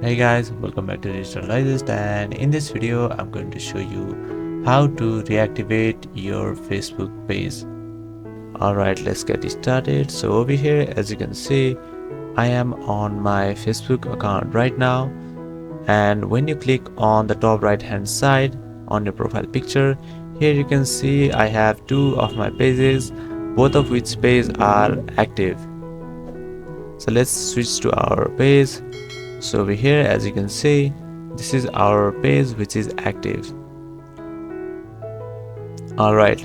Hey guys, welcome back to Digital Digest, and in this video I'm going to show you how to reactivate your Facebook page. Alright, let's get started. So over here, as you can see, I am on my Facebook account right now, and when you click on the top right hand side on your profile picture, here you can see I have two of my pages, both of which pages are active. So let's switch to our page. So over here, as you can see, this is our page which is active. Alright,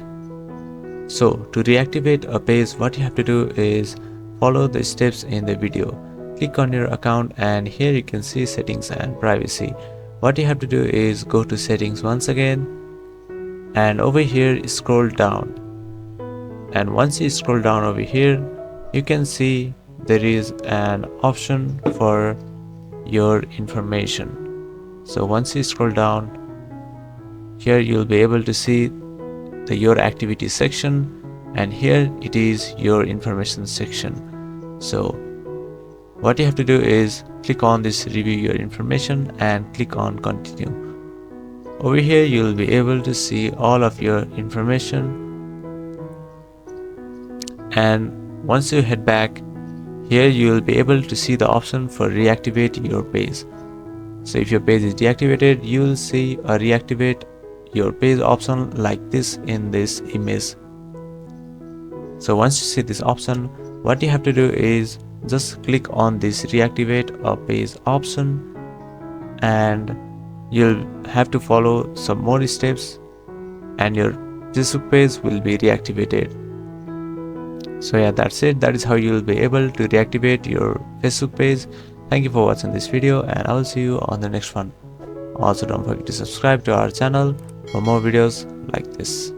so to reactivate a page, what you have to do is follow the steps in the video. Click on your account, and here you can see settings and privacy. What you have to do is go to settings once again, and over here scroll down, and once you scroll down over here, you can see there is an option for your information. So once you scroll down, here you'll be able to see the your activity section, and here it is your information section. So what you have to do is click on this review your information and click on continue. Over here you'll be able to see all of your information, and once you head back, here you will be able to see the option for reactivate your page. So if your page is deactivated, you will see a reactivate your page option like this in this image. So once you see this option, what you have to do is just click on this reactivate a page option, and you'll have to follow some more steps and your Facebook page will be reactivated. So yeah, that's it. That is how you will be able to reactivate your Facebook page. Thank you for watching this video, and I will see you on the next one. Also, don't forget to subscribe to our channel for more videos like this.